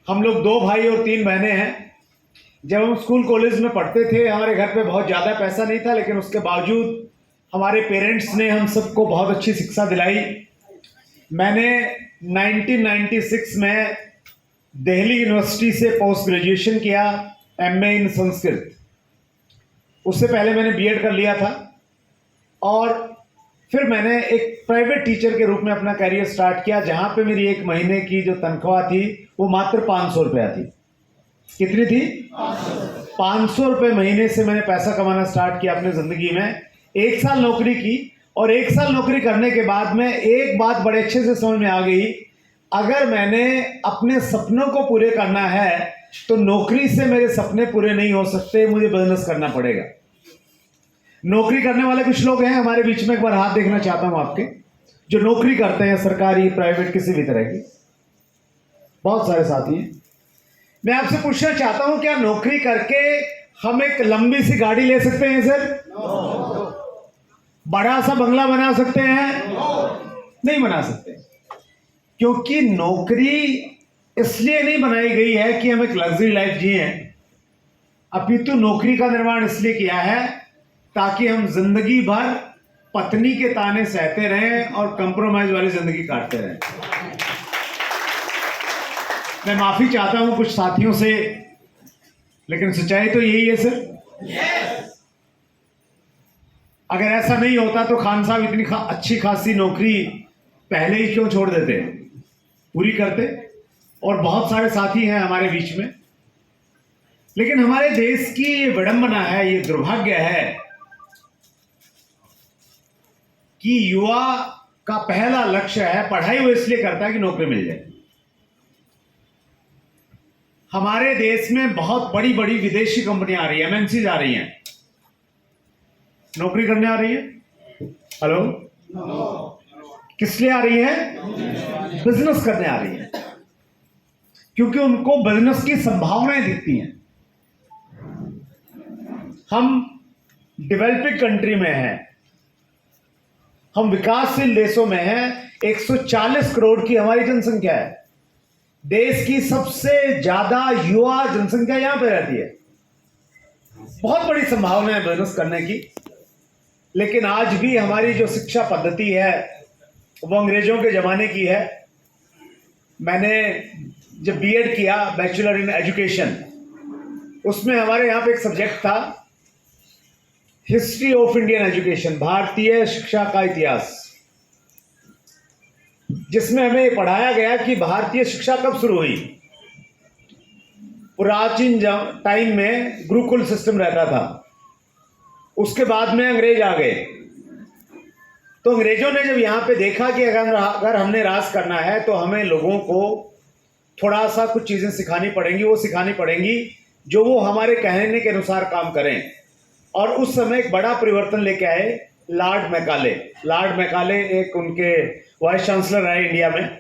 हम लोग 2 भाई और 3 बहनें हैं। जब हम स्कूल कॉलेज में पढ़ते थे हमारे घर पे बहुत ज़्यादा पैसा नहीं था, लेकिन उसके बावजूद हमारे पेरेंट्स ने हम सबको बहुत अच्छी शिक्षा दिलाई। मैंने 1996 में दिल्ली यूनिवर्सिटी से पोस्ट ग्रेजुएशन किया, एमए इन संस्कृत। उससे पहले मैंने बीएड कर लिया था और फिर मैंने एक प्राइवेट टीचर के रूप में अपना करियर स्टार्ट किया, जहां पे मेरी एक महीने की जो तनख्वाह थी वो मात्र 500 रुपया थी। कितनी थी? 500 रुपये महीने से मैंने पैसा कमाना स्टार्ट किया अपनी जिंदगी में। 1 साल नौकरी की और 1 साल नौकरी करने के बाद में एक बात बड़े अच्छे से समझ में आ गई, अगर मैंने अपने सपनों को पूरे करना है तो नौकरी से मेरे सपने पूरे नहीं हो सकते, मुझे बिजनेस करना पड़ेगा। नौकरी करने वाले कुछ लोग हैं हमारे बीच में, एक बार हाथ देखना चाहता हूं आपके, जो नौकरी करते हैं, सरकारी प्राइवेट किसी भी तरह की। बहुत सारे साथी हैं। मैं आपसे पूछना चाहता हूं, क्या नौकरी करके हम एक लंबी सी गाड़ी ले सकते हैं सर? बड़ा सा बंगला बना सकते हैं? नहीं बना सकते, क्योंकि नौकरी इसलिए नहीं बनाई गई है कि हम एक लग्जरी लाइफ जिए, अपितु नौकरी का निर्माण इसलिए किया है ताकि हम जिंदगी भर पत्नी के ताने सहते रहें और कंप्रोमाइज वाली जिंदगी काटते रहें। मैं माफी चाहता हूं कुछ साथियों से, लेकिन सच्चाई तो यही है सर। अगर ऐसा नहीं होता तो खान साहब इतनी अच्छी खासी नौकरी पहले ही क्यों छोड़ देते, पूरी करते। और बहुत सारे साथी हैं हमारे बीच में, लेकिन हमारे देश की ये विडंबना है, ये दुर्भाग्य है कि युवा का पहला लक्ष्य है, पढ़ाई वो इसलिए करता है कि नौकरी मिल जाए। हमारे देश में बहुत बड़ी बड़ी विदेशी कंपनियां आ रही है, एमएनसीज आ रही हैं, नौकरी करने आ रही है। हेलो, किस लिए आ रही है? बिजनेस करने आ रही है, क्योंकि उनको बिजनेस की संभावनाएं दिखती हैं। हम डेवलपिंग कंट्री में हैं, हम विकासशील देशों में हैं। 140 करोड़ की हमारी जनसंख्या है, देश की सबसे ज्यादा युवा जनसंख्या यहां पे रहती है। बहुत बड़ी संभावना है बिजनेस करने की, लेकिन आज भी हमारी जो शिक्षा पद्धति है वो अंग्रेजों के जमाने की है। मैंने जब बीएड किया, बैचलर इन एजुकेशन, उसमें हमारे यहाँ पे एक सब्जेक्ट था हिस्ट्री ऑफ इंडियन एजुकेशन, भारतीय शिक्षा का इतिहास, जिसमें हमें पढ़ाया गया कि भारतीय शिक्षा कब शुरू हुई। प्राचीन टाइम में गुरुकुल सिस्टम रहता था, उसके बाद में अंग्रेज आ गए। तो अंग्रेजों ने जब यहाँ पे देखा कि अगर हमने राज करना है तो हमें लोगों को थोड़ा सा कुछ चीजें सिखानी पड़ेंगी, वो सिखानी पड़ेंगी जो वो हमारे कहने के अनुसार काम करें। और उस समय एक बड़ा परिवर्तन लेके आए लॉर्ड मैकाले। लॉर्ड मैकाले एक उनके वाइस चांसलर रहे इंडिया में,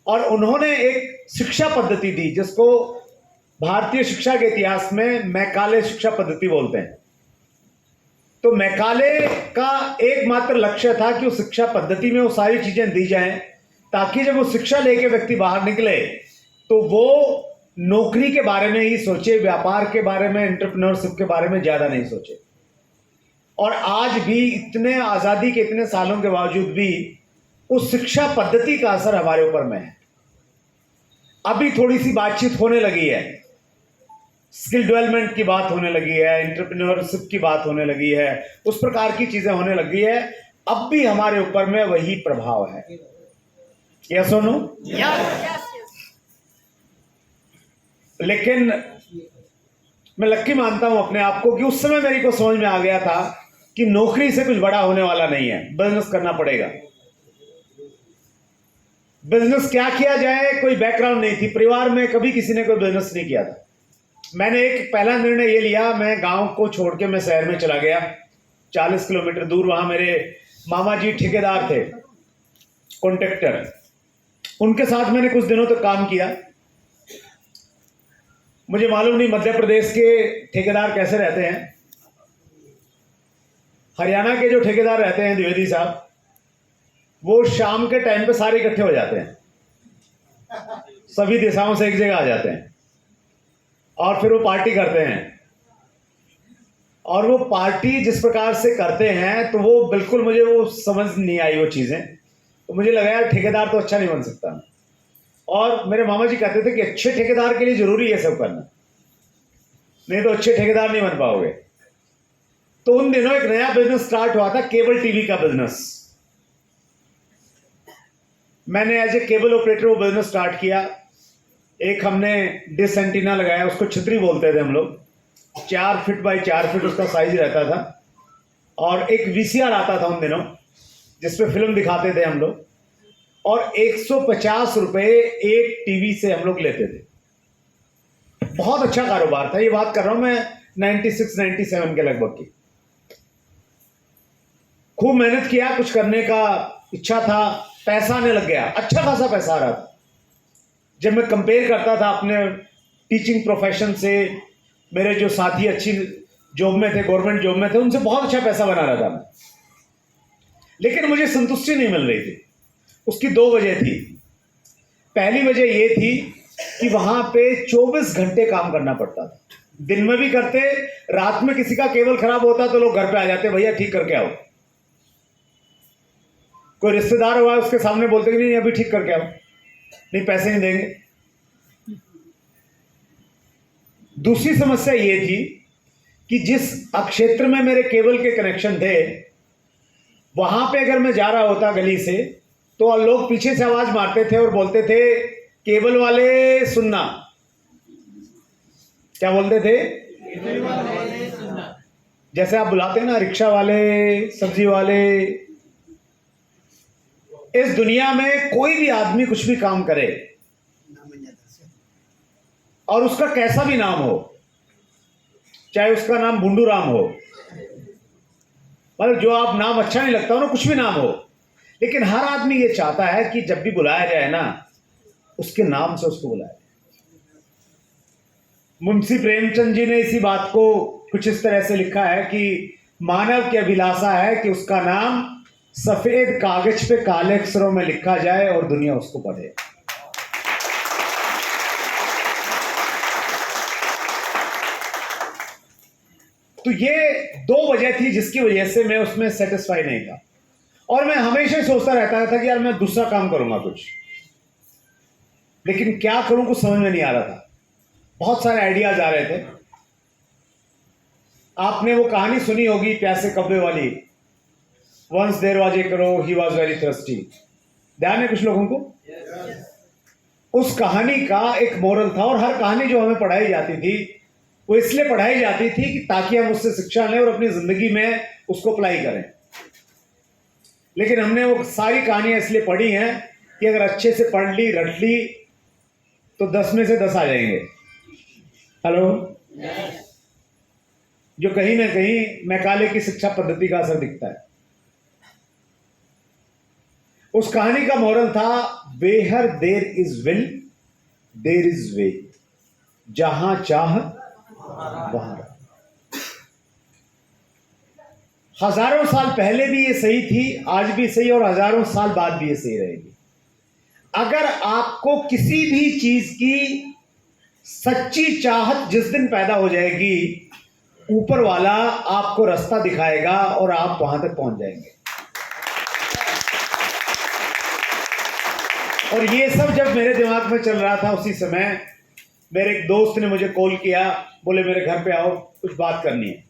और उन्होंने एक शिक्षा पद्धति दी जिसको भारतीय शिक्षा के इतिहास में मैकाले शिक्षा पद्धति बोलते हैं। तो मैकाले का एकमात्र लक्ष्य था कि उस शिक्षा पद्धति में वो सारी चीजें दी जाएं ताकि जब वो शिक्षा लेके व्यक्ति बाहर निकले तो वो नौकरी के बारे में ही सोचे, व्यापार के बारे में, एंटरप्रेन्योरशिप के बारे में ज्यादा नहीं सोचे। और आज भी इतने आजादी के इतने सालों के बावजूद भी उस शिक्षा पद्धति का असर हमारे ऊपर में है। अभी थोड़ी सी बातचीत होने लगी है, स्किल डेवलपमेंट की बात होने लगी है, एंटरप्रेन्योरशिप की बात होने लगी है, उस प्रकार की चीजें होने लगी है। अब भी हमारे ऊपर में वही प्रभाव है। यस और नो? लेकिन मैं लक्की मानता हूं अपने आप को कि उस समय मेरे को समझ में आ गया था कि नौकरी से कुछ बड़ा होने वाला नहीं है, बिजनेस करना पड़ेगा। बिजनेस क्या किया जाए, कोई बैकग्राउंड नहीं थी, परिवार में कभी किसी ने कोई बिजनेस नहीं किया था। मैंने एक पहला निर्णय ये लिया, मैं गांव को छोड़ के मैं शहर में चला गया, 40 किलोमीटर दूर। वहां मेरे मामा जी ठेकेदार थे, कॉन्ट्रैक्टर, उनके साथ मैंने कुछ दिनों तक काम किया। मुझे मालूम नहीं मध्य प्रदेश के ठेकेदार कैसे रहते हैं, हरियाणा के जो ठेकेदार रहते हैं द्विवेदी साहब, वो शाम के टाइम पे सारे इकट्ठे हो जाते हैं, सभी दिशाओं से एक जगह आ जाते हैं। और फिर वो पार्टी करते हैं, और वो पार्टी जिस प्रकार से करते हैं तो वो बिल्कुल मुझे वो समझ नहीं आई वो चीज़ें। तो मुझे लगा यार ठेकेदार तो अच्छा नहीं बन सकता। और मेरे मामा जी कहते थे कि अच्छे ठेकेदार के लिए जरूरी है सब करना, नहीं तो अच्छे ठेकेदार नहीं बन पाओगे। तो उन दिनों एक नया बिजनेस स्टार्ट हुआ था, केबल टीवी का बिजनेस। मैंने एज ए केबल ऑपरेटर वो बिजनेस स्टार्ट किया। एक हमने डिश एंटीना लगाया, उसको छतरी बोलते थे हम लोग। 4 फीट बाई 4 फीट उसका साइज रहता था, और एक वीसीआर आता था उन दिनों जिसपे फिल्म दिखाते थे हम लोग, और 150 रुपए एक टीवी से हम लोग लेते थे। बहुत अच्छा कारोबार था। ये बात कर रहा हूं मैं 96-97 के लगभग की। खूब मेहनत किया, कुछ करने का इच्छा था, पैसा आने लग गया, अच्छा खासा पैसा आ रहा था। जब मैं कंपेयर करता था अपने टीचिंग प्रोफेशन से, मेरे जो साथी अच्छी जॉब में थे, गवर्नमेंट जॉब में थे, उनसे बहुत अच्छा पैसा बना रहा था मैं, लेकिन मुझे संतुष्टि नहीं मिल रही थी। उसकी 2 वजह थी। पहली वजह यह थी कि वहां पे 24 घंटे काम करना पड़ता था। दिन में भी करते, रात में किसी का केबल खराब होता तो लोग घर पे आ जाते, भैया ठीक करके आओ। कोई रिश्तेदार हुआ उसके सामने बोलते कि नहीं अभी ठीक करके आओ, नहीं पैसे नहीं देंगे। दूसरी समस्या यह थी कि जिस क्षेत्र में मेरे केबल के कनेक्शन थे, वहां पे अगर मैं जा रहा होता गली से तो लोग पीछे से आवाज मारते थे और बोलते थे केबल वाले सुनना। क्या बोलते थे? केबल वाले सुनना। जैसे आप बुलाते हैं ना रिक्शा वाले, सब्जी वाले। इस दुनिया में कोई भी आदमी कुछ भी काम करे और उसका कैसा भी नाम हो, चाहे उसका नाम बुंडू राम हो, मतलब जो आप नाम अच्छा नहीं लगता हो ना, कुछ भी नाम हो, लेकिन हर आदमी ये चाहता है कि जब भी बुलाया जाए ना उसके नाम से उसको बुलाया जाए। मुंशी प्रेमचंद जी ने इसी बात को कुछ इस तरह से लिखा है कि मानव की अभिलाषा है कि उसका नाम सफेद कागज पे काले अक्षरों में लिखा जाए और दुनिया उसको पढ़े। तो ये 2 वजह थी जिसकी वजह से मैं उसमें सेटिस्फाई नहीं था, और मैं हमेशा ही सोचता रहता था कि यार मैं दूसरा काम करूंगा कुछ, लेकिन क्या करूं कुछ समझ में नहीं आ रहा था। बहुत सारे आइडियाज आ रहे थे। आपने वो कहानी सुनी होगी प्यासे कब्बे वाली, वंस देयर वाज ए करो ही वाज वेरी थर्स्टी। ध्यान है कुछ लोगों को? उस कहानी का एक मोरल था, और हर कहानी जो हमें पढ़ाई जाती थी वो इसलिए पढ़ाई जाती थी कि ताकि हम उससे शिक्षा लें और अपनी जिंदगी में उसको अप्लाई करें। लेकिन हमने वो सारी कहानियां इसलिए पढ़ी हैं कि अगर अच्छे से पढ़ ली, रट ली, तो 10 में से 10 आ जाएंगे। हेलो? जो कहीं ना कहीं मैकाले की शिक्षा पद्धति का असर दिखता है। उस कहानी का मोरल था, where there is will there is way, जहां चाह वहां। हजारों साल पहले भी ये सही थी, आज भी सही, और हजारों साल बाद भी ये सही रहेगी। अगर आपको किसी भी चीज की सच्ची चाहत जिस दिन पैदा हो जाएगी, ऊपर वाला आपको रास्ता दिखाएगा और आप वहां तक पहुंच जाएंगे। और ये सब जब मेरे दिमाग में चल रहा था, उसी समय मेरे एक दोस्त ने मुझे कॉल किया, बोले मेरे घर पे आओ, कुछ बात करनी है।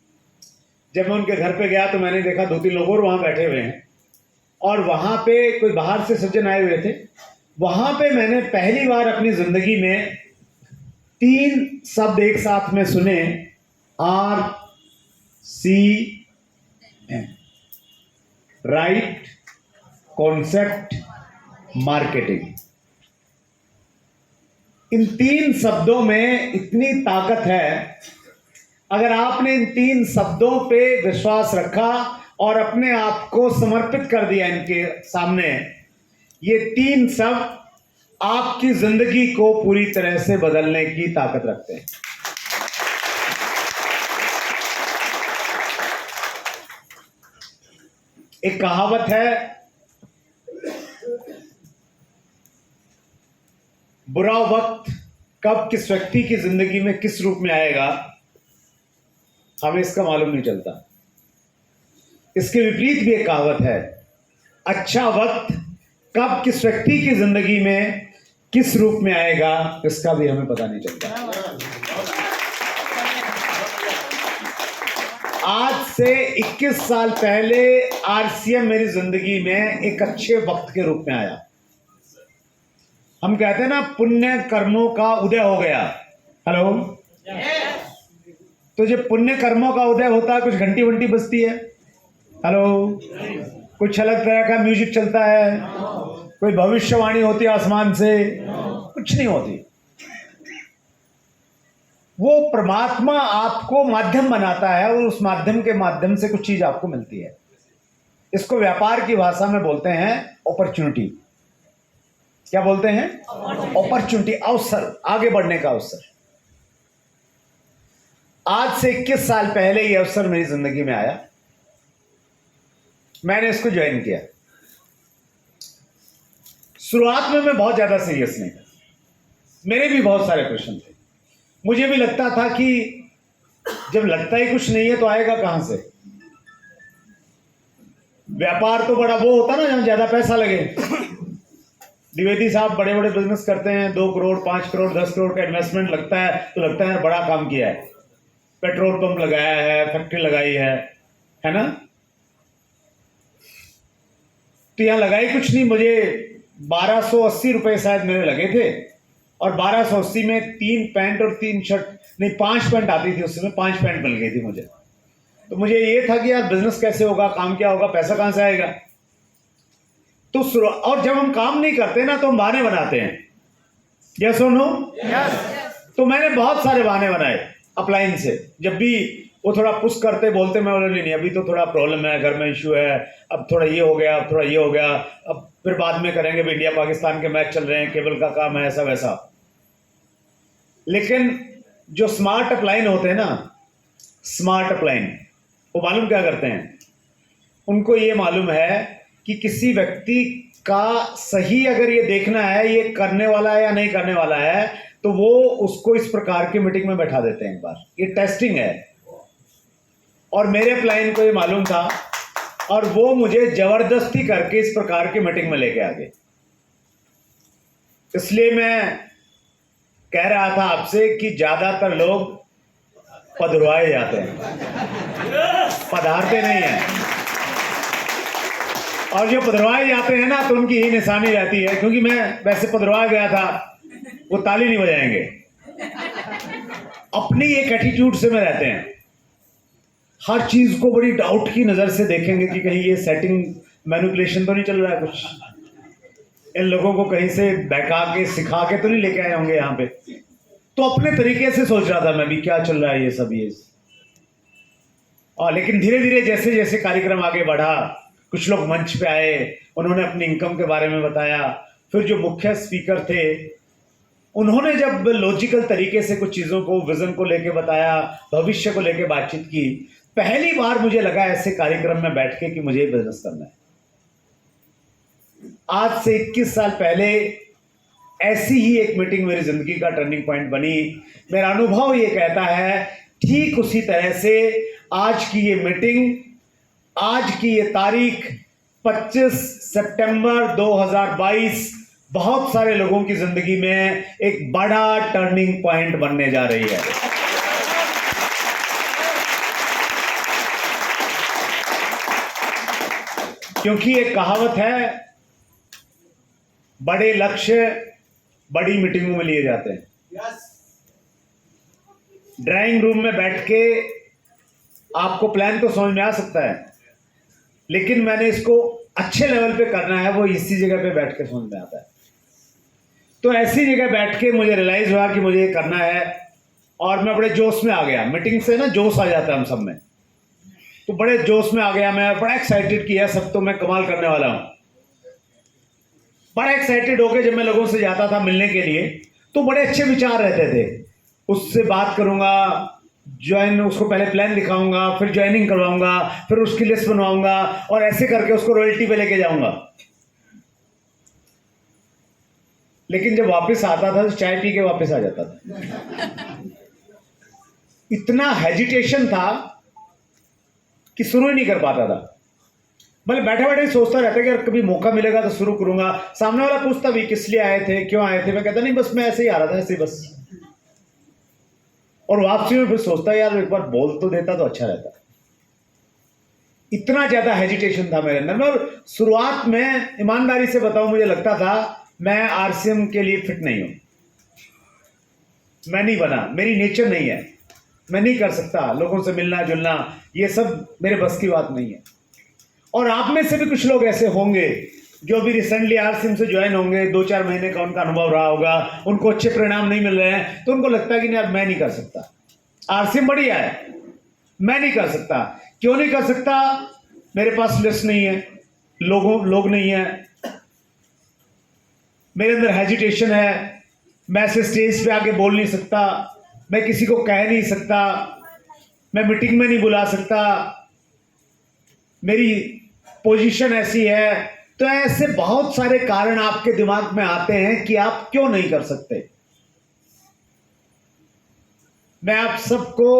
जब मैं उनके घर पे गया तो मैंने देखा 2-3 लोग और वहां बैठे हुए हैं, और वहां पे कोई बाहर से सज्जन आए हुए थे। वहां पे मैंने पहली बार अपनी जिंदगी में 3 शब्द एक साथ में सुने, RCM, राइट कॉन्सेप्ट मार्केटिंग। इन 3 शब्दों में इतनी ताकत है। अगर आपने इन 3 शब्दों पे विश्वास रखा और अपने आप को समर्पित कर दिया इनके सामने, ये 3 शब्द आपकी जिंदगी को पूरी तरह से बदलने की ताकत रखते हैं। एक कहावत है, बुरा वक्त कब किस व्यक्ति की जिंदगी में किस रूप में आएगा हमें इसका मालूम नहीं चलता। इसके विपरीत भी एक कहावत है, अच्छा वक्त कब किस व्यक्ति की जिंदगी में किस रूप में आएगा इसका भी हमें पता नहीं चलता। आज से 21 साल पहले आरसीएम मेरी जिंदगी में एक अच्छे वक्त के रूप में आया। हम कहते हैं ना, पुण्य कर्मों का उदय हो गया। हेलो, तो जब पुण्य कर्मों का उदय होता है कुछ घंटी वंटी बजती है, हेलो, कुछ अलग तरह का म्यूजिक चलता है, कोई भविष्यवाणी होती है आसमान से, कुछ नहीं होती। वो परमात्मा आपको माध्यम बनाता है और उस माध्यम के माध्यम से कुछ चीज आपको मिलती है। इसको व्यापार की भाषा में बोलते हैं अपॉर्चुनिटी। क्या बोलते हैं? अपॉर्चुनिटी, अवसर, आगे बढ़ने का अवसर। आज से 21 साल पहले ये अवसर मेरी जिंदगी में आया, मैंने इसको ज्वाइन किया। शुरुआत में मैं बहुत ज्यादा सीरियस नहीं था, मेरे भी बहुत सारे प्रश्न थे। मुझे भी लगता था कि जब लगता ही कुछ नहीं है तो आएगा कहां से। व्यापार तो बड़ा वो होता ना जहां ज्यादा पैसा लगे। द्विवेदी साहब बड़े बड़े बिजनेस करते हैं, 2 करोड़ 5 करोड़ 10 करोड़ का इन्वेस्टमेंट लगता है तो लगता है बड़ा काम किया है, पेट्रोल पंप लगाया है, फैक्ट्री लगाई है ना। तो यहां लगाई कुछ नहीं, मुझे 1280 रुपए शायद मेरे लगे थे और 1280 में 3 पैंट और 3 शर्ट, नहीं 5 पैंट आती थी उस समय, 5 पैंट मिल गई थी मुझे। तो मुझे ये था कि यार बिजनेस कैसे होगा, काम क्या होगा, पैसा कहां से आएगा। तो और जब हम काम नहीं करते ना तो हम बहाने बनाते हैं, यस और नो। तो मैंने बहुत सारे बहाने बनाए अपलाइन से। जब भी वो थोड़ा पुश करते बोलते, मैं बोला नहीं अभी तो थोड़ा प्रॉब्लम है, घर में इश्यू है, अब थोड़ा ये हो गया, अब थोड़ा ये हो गया, अब फिर बाद में करेंगे, इंडिया पाकिस्तान के मैच चल रहे हैं, केबल का काम है, ऐसा वैसा। लेकिन जो स्मार्ट अपलाइन होते हैं ना, स्मार्ट अपलाइन, वो मालूम क्या करते हैं? उनको ये मालूम है कि किसी व्यक्ति का सही अगर ये देखना है ये करने वाला है या नहीं करने वाला है, तो वो उसको इस प्रकार की मीटिंग में बैठा देते हैं। एक बार ये टेस्टिंग है, और मेरे अपलाइन को ये मालूम था और वो मुझे जबरदस्ती करके इस प्रकार की मीटिंग में लेके आ गए। इसलिए मैं कह रहा था आपसे कि ज्यादातर लोग पधरवाए जाते हैं, पधारते नहीं हैं। और जो पधरवाए जाते हैं ना तो उनकी ही निशानी रहती है, क्योंकि मैं वैसे पधरवा गया था, वो ताली नहीं बजाएंगे। अपनी एक एटीट्यूड से में रहते हैं, हर चीज को बड़ी डाउट की नजर से देखेंगे कि कहीं ये सेटिंग मैनिपुलेशन तो नहीं चल रहा है, कुछ इन लोगों को कहीं से बहका के सिखा के तो नहीं लेके आए होंगे यहाँ पे। तो अपने तरीके से सोच रहा था मैं भी क्या चल रहा है ये सब ये। और लेकिन धीरे धीरे जैसे जैसे कार्यक्रम आगे बढ़ा, कुछ लोग मंच पे आए, उन्होंने अपनी इनकम के बारे में बताया। फिर जो मुख्य स्पीकर थे उन्होंने जब लॉजिकल तरीके से कुछ चीजों को, विजन को लेके बताया, भविष्य को लेके बातचीत की, पहली बार मुझे लगा ऐसे कार्यक्रम में बैठ के कि मुझे बिजनेस करना है। आज से 21 साल पहले ऐसी ही एक मीटिंग मेरी जिंदगी का टर्निंग पॉइंट बनी। मेरा अनुभव ये कहता है ठीक उसी तरह से आज की ये मीटिंग, आज की ये तारीख 25 सितंबर 2022 बहुत सारे लोगों की जिंदगी में एक बड़ा टर्निंग पॉइंट बनने जा रही है। क्योंकि एक कहावत है, बड़े लक्ष्य बड़ी मीटिंगों में लिए जाते हैं। ड्राइंग रूम में बैठ के आपको प्लान तो समझ में आ सकता है, लेकिन मैंने इसको अच्छे लेवल पे करना है वो इसी जगह पे बैठ के समझ में आता है। तो ऐसी जगह बैठ के मुझे रियलाइज हुआ कि मुझे ये करना है, और मैं बड़े जोश में आ गया। मीटिंग से ना जोश आ जाता है हम सब में, तो बड़े जोश में आ गया मैं, बड़ा एक्साइटेड किया, सब तो मैं कमाल करने वाला हूं। बड़ा एक्साइटेड होके जब मैं लोगों से जाता था मिलने के लिए तो बड़े अच्छे विचार रहते थे, उससे बात करूंगा, ज्वाइन, उसको पहले प्लान दिखाऊंगा, फिर ज्वाइनिंग करवाऊंगा, फिर उसकी लिस्ट बनवाऊंगा और ऐसे करके उसको रॉयल्टी पे लेके जाऊंगा। लेकिन जब वापस आता था तो चाय पी के वापस आ जाता था। इतना हेजिटेशन था कि शुरू ही नहीं कर पाता था। मतलब बैठे बैठे सोचता रहता कि अगर कभी मौका मिलेगा तो शुरू करूंगा। सामने वाला पूछता भी किस लिए आए थे, क्यों आए थे, मैं कहता नहीं बस मैं ऐसे ही आ रहा था, ऐसे ही बस। और वापसी में फिर सोचता यार एक बार बोल तो देता तो अच्छा रहता। इतना ज्यादा हेजिटेशन था मेरे अंदर। और शुरुआत में ईमानदारी से बताऊं, मुझे लगता था मैं आरसीएम के लिए फिट नहीं हूं, मैं नहीं बना, मेरी नेचर नहीं है, मैं नहीं कर सकता, लोगों से मिलना जुलना ये सब मेरे बस की बात नहीं है। और आप में से भी कुछ लोग ऐसे होंगे जो भी रिसेंटली आरसीएम से ज्वाइन होंगे, 2-4 महीने का उनका अनुभव रहा होगा, उनको अच्छे परिणाम नहीं मिल रहे हैं, तो उनको लगता है कि नहीं मैं नहीं कर सकता, आरसीएम बढ़िया है, मैं नहीं कर सकता। क्यों नहीं कर सकता? मेरे पास लिस्ट नहीं है, लोग नहीं है, मेरे अंदर हेजिटेशन है, मैं ऐसे स्टेज पे आके बोल नहीं सकता, मैं किसी को कह नहीं सकता, मैं मीटिंग में नहीं बुला सकता, मेरी पोजीशन ऐसी है। तो ऐसे बहुत सारे कारण आपके दिमाग में आते हैं कि आप क्यों नहीं कर सकते। मैं आप सबको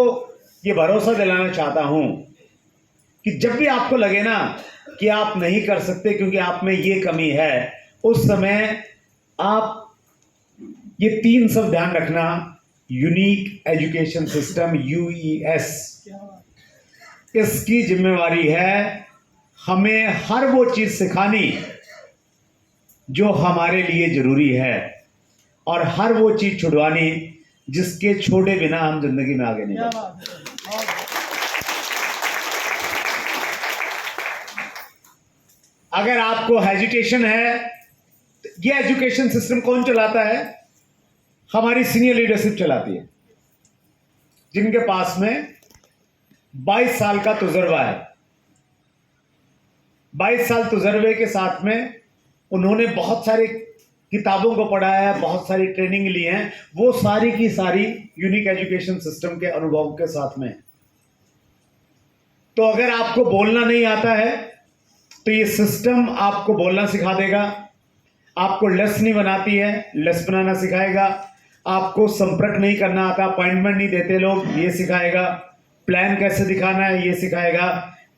ये भरोसा दिलाना चाहता हूं कि जब भी आपको लगे ना कि आप नहीं कर सकते क्योंकि आप में ये कमी है, उस समय आप ये 3 शब्द ध्यान रखना, यूनिक एजुकेशन सिस्टम, यूईएस, इसकी जिम्मेवारी है हमें हर वो चीज सिखानी जो हमारे लिए जरूरी है और हर वो चीज छुड़वानी जिसके छोड़े बिना हम जिंदगी में आगे नहीं बढ़ सकते। अगर आपको हेजिटेशन है, ये एजुकेशन सिस्टम कौन चलाता है? हमारी सीनियर लीडरशिप चलाती है, जिनके पास में 22 साल का तजुर्बा है। 22 साल तजुर्बे के साथ में उन्होंने बहुत सारी किताबों को पढ़ा है, बहुत सारी ट्रेनिंग ली है, वो सारी की सारी यूनिक एजुकेशन सिस्टम के अनुभव के साथ में। तो अगर आपको बोलना नहीं आता है तो ये सिस्टम आपको बोलना सिखा देगा, आपको लेस नहीं बनाती है, लेस बनाना सिखाएगा, आपको संपर्क नहीं करना आता, अपॉइंटमेंट नहीं देते लोग, ये सिखाएगा, प्लान कैसे दिखाना है ये सिखाएगा,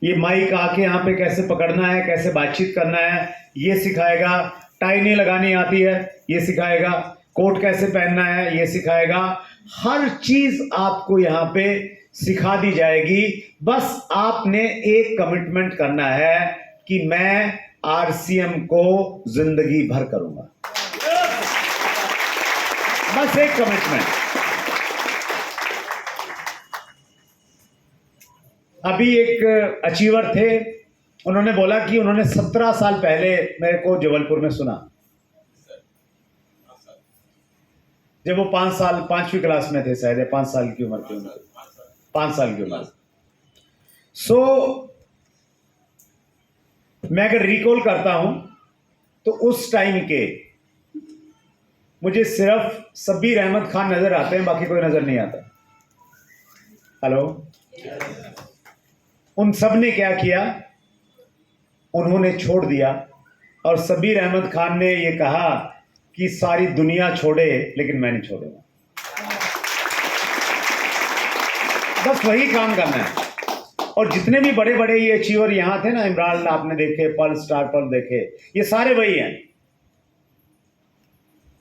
ये माइक आके यहाँ पे कैसे पकड़ना है, कैसे बातचीत करना है ये सिखाएगा, टाई नहीं लगानी आती है ये सिखाएगा, कोट कैसे पहनना है ये सिखाएगा। हर चीज आपको यहाँ पे सिखा दी जाएगी। बस आपने एक कमिटमेंट करना है कि मैं आरसीएम को जिंदगी भर करूंगा, बस एक कमिटमेंट। अभी एक अचीवर थे, उन्होंने बोला कि उन्होंने 17 साल पहले मेरे को जबलपुर में सुना, जब वो 5वीं क्लास में थे, शायद 5 साल की उम्र थी उनकी, 5 साल की उम्र। मैं अगर रिकॉल करता हूं तो उस टाइम के मुझे सिर्फ शब्बीर अहमद खान नजर आते हैं, बाकी कोई नजर नहीं आता। हेलो, उन सब ने क्या किया, उन्होंने छोड़ दिया। और शब्बीर अहमद खान ने ये कहा कि सारी दुनिया छोड़े लेकिन मैं नहीं छोड़ूंगा, बस वही काम करना है। और जितने भी बड़े बड़े ये अचीवर यहां थे ना, इमरान आपने देखे, पर्ल स्टार पर्ल देखे, ये सारे वही हैं।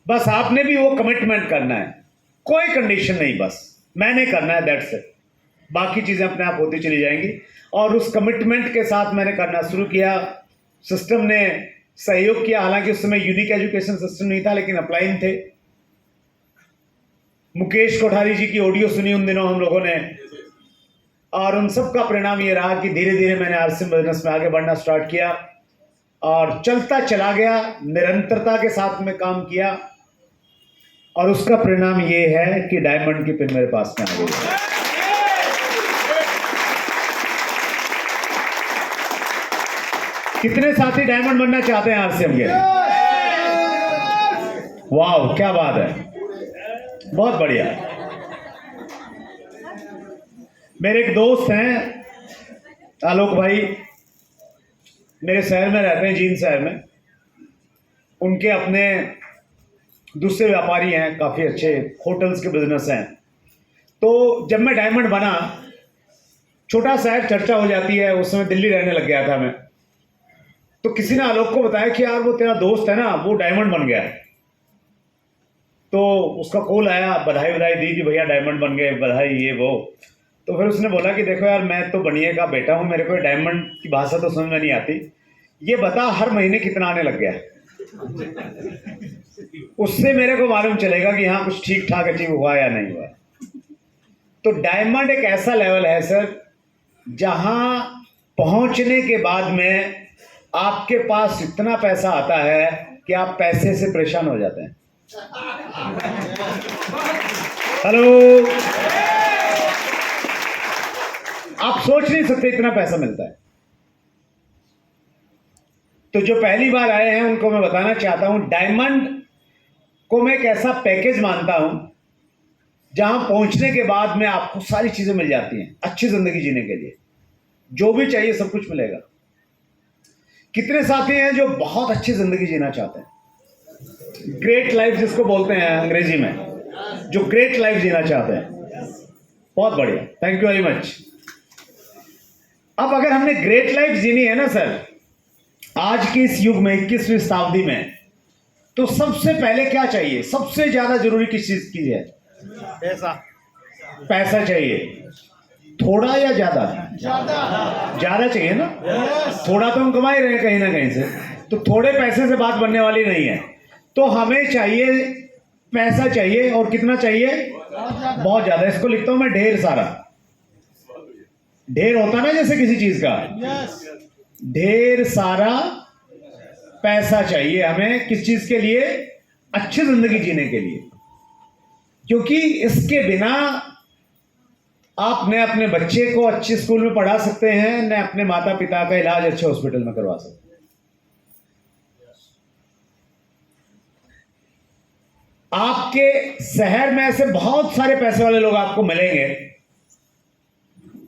बस आपने भी वो कमिटमेंट करना है, कोई कंडीशन नहीं, बस मैंने करना है, दैट्स इट। बाकी चीजें अपने आप होती चली जाएंगी। और उस कमिटमेंट के साथ मैंने करना शुरू किया। सिस्टम ने सहयोग किया, हालांकि उस समय यूनिक एजुकेशन सिस्टम नहीं था लेकिन अपलाइन थे। मुकेश कोठारी जी की ऑडियो सुनी उन दिनों हम लोगों ने, और उन सब का परिणाम ये रहा कि धीरे धीरे मैंने आरसीएम बिजनेस में आगे बढ़ना स्टार्ट किया और चलता चला गया, निरंतरता के साथ में काम किया, और उसका परिणाम ये है कि डायमंड की पिन मेरे पास में आ गई है। कितने साथी डायमंड बनना चाहते हैं आरसीएम के? वाह, क्या बात है, बहुत बढ़िया। मेरे एक दोस्त हैं आलोक भाई, मेरे शहर में रहते हैं, जींद शहर में। उनके अपने दूसरे व्यापारी हैं, काफ़ी अच्छे होटल्स के बिजनेस हैं। तो जब मैं डायमंड बना, छोटा शहर, चर्चा हो जाती है, उस समय दिल्ली रहने लग गया था मैं। तो किसी ने आलोक को बताया कि यार वो तेरा दोस्त है ना, वो डायमंड बन गया है। तो उसका कॉल आया, बधाई बधाई दी कि भैया डायमंड बन गए, बधाई ये वो। तो फिर उसने बोला कि देखो यार, मैं तो बनिए का बेटा हूँ, मेरे को डायमंड की भाषा तो समझ में नहीं आती, ये बता हर महीने कितना आने लग गया है, उससे मेरे को मालूम चलेगा कि हाँ कुछ ठीक ठाक अचीव हुआ या नहीं हुआ। तो डायमंड एक ऐसा लेवल है सर, जहां पहुंचने के बाद में आपके पास इतना पैसा आता है कि आप पैसे से परेशान हो जाते हैं। हेलो, आप सोच नहीं सकते इतना पैसा मिलता है। तो जो पहली बार आए हैं उनको मैं बताना चाहता हूं, डायमंड को मैं एक ऐसा पैकेज मानता हूं जहां पहुंचने के बाद में आपको सारी चीजें मिल जाती हैं अच्छी जिंदगी जीने के लिए, जो भी चाहिए सब कुछ मिलेगा। कितने साथी हैं जो बहुत अच्छी जिंदगी जीना चाहते हैं, ग्रेट लाइफ जिसको बोलते हैं अंग्रेजी में, जो ग्रेट लाइफ जीना चाहते हैं। बहुत बढ़िया, थैंक यू वेरी मच। अब अगर हमने ग्रेट लाइफ जीनी है ना सर, आज के इस युग में 21वीं शताब्दी में, तो सबसे पहले क्या चाहिए? सबसे ज्यादा जरूरी किस चीज की है? पैसा। पैसा चाहिए। थोड़ा या ज्यादा? ज्यादा चाहिए ना। थोड़ा तो हम कमा ही रहे हैं कहीं ना कहीं से, तो थोड़े पैसे से बात बनने वाली नहीं है। तो हमें चाहिए, पैसा चाहिए, और कितना चाहिए? बहुत ज्यादा। इसको लिखता हूं मैं ढेर सारा। ढेर होता ना जैसे किसी चीज का, ढेर सारा पैसा चाहिए हमें। किस चीज के लिए? अच्छी जिंदगी जीने के लिए। क्योंकि इसके बिना आप न अपने बच्चे को अच्छे स्कूल में पढ़ा सकते हैं, न अपने माता पिता का इलाज अच्छे हॉस्पिटल में करवा सकते हैं। आपके शहर में ऐसे बहुत सारे पैसे वाले लोग आपको मिलेंगे,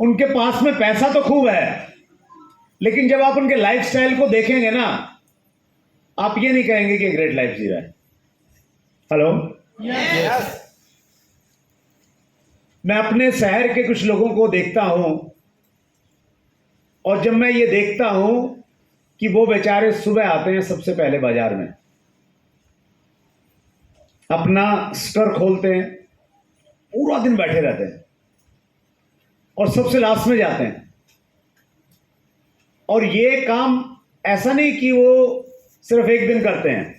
उनके पास में पैसा तो खूब है, लेकिन जब आप उनके लाइफस्टाइल को देखेंगे ना, आप ये नहीं कहेंगे कि ग्रेट लाइफ जी रहा है। Hello, yes. मैं अपने शहर के कुछ लोगों को देखता हूं, और जब मैं ये देखता हूं कि वो बेचारे सुबह आते हैं सबसे पहले बाजार में, अपना स्टोर खोलते हैं, पूरा दिन बैठे रहते हैं, और सबसे लास्ट में जाते हैं। और ये काम ऐसा नहीं कि वो सिर्फ एक दिन करते हैं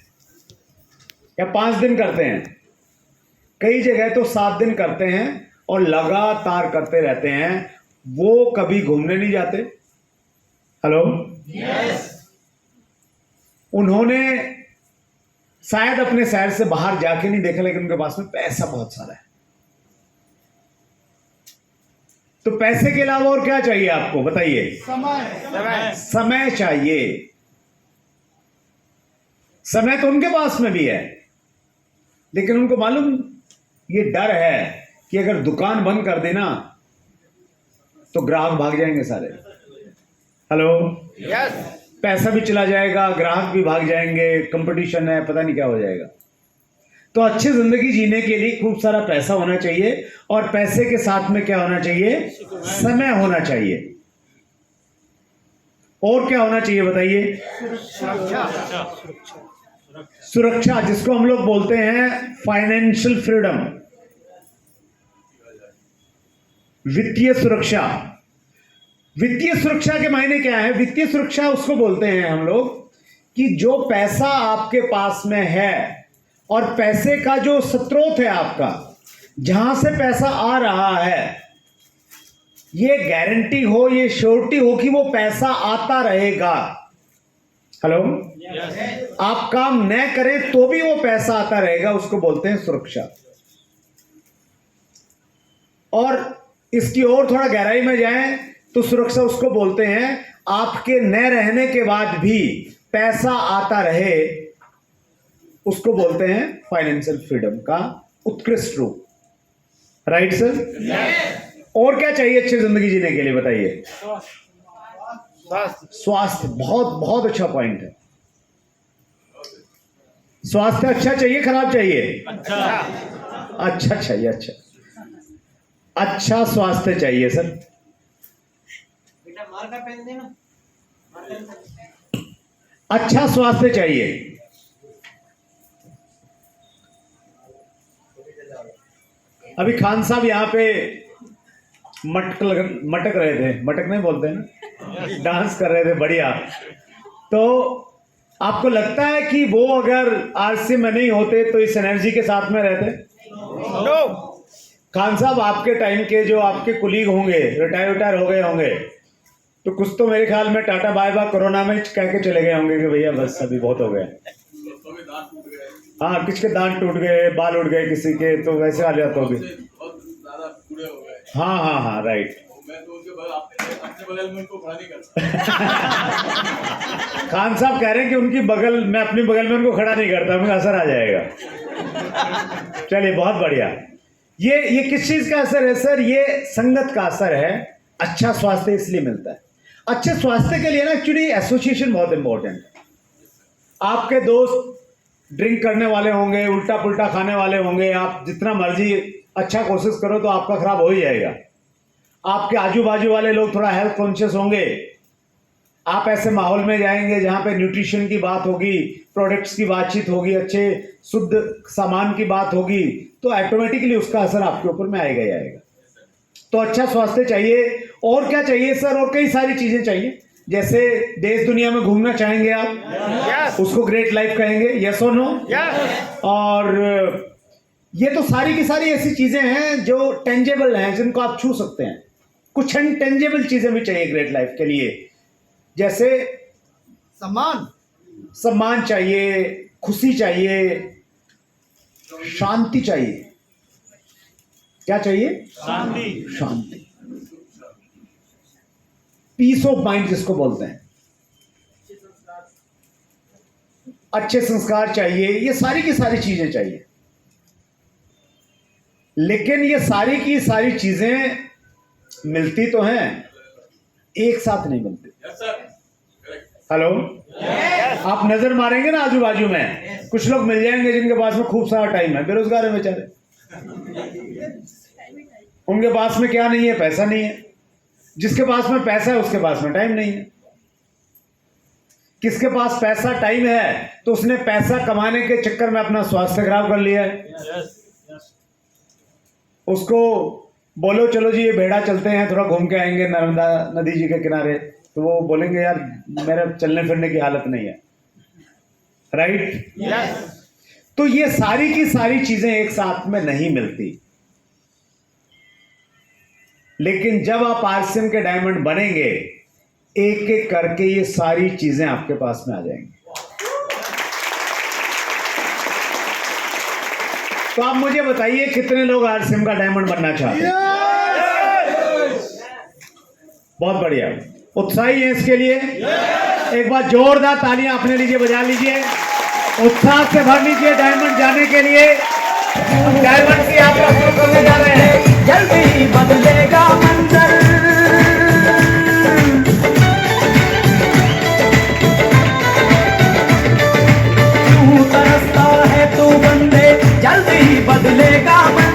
या 5 दिन करते हैं, कई जगह तो 7 दिन करते हैं और लगातार करते रहते हैं। वो कभी घूमने नहीं जाते। Hello, yes. उन्होंने शायद अपने शहर से बाहर जाके नहीं देखा, लेकिन उनके पास में पैसा बहुत सारा है। तो पैसे के अलावा और क्या चाहिए आपको, बताइए? समय। समय चाहिए। समय तो उनके पास में भी है, लेकिन उनको मालूम, ये डर है कि अगर दुकान बंद कर देना तो ग्राहक भाग जाएंगे सारे। Hello, yes. पैसा भी चला जाएगा, ग्राहक भी भाग जाएंगे, कंपटीशन है, पता नहीं क्या हो जाएगा। तो अच्छी जिंदगी जीने के लिए खूब सारा पैसा होना चाहिए, और पैसे के साथ में क्या होना चाहिए? समय होना चाहिए। और क्या होना चाहिए बताइए? सुरक्षा, जिसको हम लोग बोलते हैं फाइनेंशियल फ्रीडम, वित्तीय सुरक्षा। वित्तीय सुरक्षा के मायने क्या है? वित्तीय सुरक्षा उसको बोलते हैं हम लोग कि जो पैसा आपके पास में है, और पैसे का जो स्रोत है आपका, जहां से पैसा आ रहा है, ये गारंटी हो, ये श्योरिटी हो कि वो पैसा आता रहेगा। हेलो, आप काम न करें तो भी वो पैसा आता रहेगा, उसको बोलते हैं सुरक्षा। और इसकी और थोड़ा गहराई में जाएं तो सुरक्षा उसको बोलते हैं आपके न रहने के बाद भी पैसा आता रहे, उसको बोलते हैं फाइनेंशियल फ्रीडम का उत्कृष्ट रूप। Right sir? और क्या चाहिए अच्छी जिंदगी जीने के लिए, बताइए? स्वास्थ्य। बहुत बहुत अच्छा पॉइंट है। स्वास्थ्य अच्छा चाहिए, खराब चाहिए? अच्छा। अच्छा चाहिए। अच्छा, अच्छा स्वास्थ्य चाहिए सर। बेटा मार का पेन देना। अच्छा स्वास्थ्य चाहिए। अभी खान साहब यहाँ पे मटक रहे थे, मटक नहीं बोलते ना, डांस कर रहे थे, बढ़िया। तो आपको लगता है कि वो अगर आरसीएम में नहीं होते तो इस एनर्जी के साथ में रहते? नो। खान साहब आपके टाइम के जो आपके कुलीग होंगे, रिटायर हो गए होंगे, तो कुछ तो मेरे ख्याल में टाटा बाय बाय कोरोना में कह के चले गए होंगे कि भैया बस अभी बहुत हो गया। हाँ, किसी के दांत टूट गए, बाल उड़ गए किसी के, तो वैसे आ जाता होगी। हाँ हाँ हाँ, राइट। मैं तो उनके अपने बगल में उनको खड़ा नहीं करता। खान साहब कह रहे हैं कि उनकी बगल, मैं अपनी बगल में उनको खड़ा नहीं करता, मुझे असर आ जाएगा। चलिए, बहुत बढ़िया। ये किस चीज का असर है सर? ये संगत का असर है। अच्छा स्वास्थ्य इसलिए मिलता है। अच्छे स्वास्थ्य के लिए ना एक्चुअली एसोसिएशन बहुत इंपॉर्टेंट है। आपके दोस्त ड्रिंक करने वाले होंगे, उल्टा पुल्टा खाने वाले होंगे, आप जितना मर्जी अच्छा कोशिश करो तो आपका खराब हो ही जाएगा। आपके आजू बाजू वाले लोग थोड़ा हेल्थ कॉन्शियस होंगे, आप ऐसे माहौल में जाएंगे जहां पे न्यूट्रिशन की बात होगी, प्रोडक्ट्स की बातचीत होगी, अच्छे शुद्ध सामान की बात होगी, तो ऑटोमेटिकली उसका असर आपके ऊपर में आएगा ही आएगा। तो अच्छा स्वास्थ्य चाहिए। और क्या चाहिए सर? और कई सारी चीजें चाहिए। जैसे देश दुनिया में घूमना चाहेंगे आप, यस। उसको ग्रेट लाइफ कहेंगे, यस और नो? यस। और ये तो सारी की सारी ऐसी चीजें हैं जो टेंजेबल हैं, जिनको आप छू सकते हैं। कुछ अनटेंजेबल चीजें भी चाहिए ग्रेट लाइफ के लिए, जैसे सम्मान चाहिए, खुशी चाहिए, शांति चाहिए। क्या चाहिए? शांति, पीस ऑफ माइंड जिसको बोलते हैं। अच्छे संस्कार चाहिए, ये सारी की सारी चीजें चाहिए। लेकिन ये सारी की सारी चीजें मिलती तो हैं, एक साथ नहीं मिलती। हेलो, आप नजर मारेंगे ना आजू बाजू में, कुछ लोग मिल जाएंगे जिनके पास में खूब सारा टाइम है, बेरोजगार है बेचारे। उनके पास में क्या नहीं है? पैसा नहीं है। जिसके पास में पैसा है उसके पास में टाइम नहीं है। किसके पास पैसा टाइम है तो उसने पैसा कमाने के चक्कर में अपना स्वास्थ्य खराब कर लिया है। उसको बोलो चलो जी ये बेड़ा चलते हैं, थोड़ा घूम के आएंगे नर्मदा नदी जी के किनारे, तो वो बोलेंगे यार मेरा चलने फिरने की हालत नहीं है। राइट? तो ये सारी की सारी चीजें एक साथ में नहीं मिलती। लेकिन जब आप आरसीएम के डायमंड बनेंगे, एक एक करके ये सारी चीजें आपके पास में आ जाएंगी। तो आप मुझे बताइए कितने लोग आरसीएम का डायमंड बनना चाहते हैं? बहुत बढ़िया, उत्साही है इसके लिए? एक बार जोरदार तालियां अपने लीजिए, बजा लीजिए, उत्साह से भर लीजिए डायमंड जाने के लिए। डायमंड की यात्रा शुरू करने जा रहे हैं। जल्दी ही बदलेगा मंजर, तू तरसता है तू बंदे, जल्दी ही बदलेगा मंजर।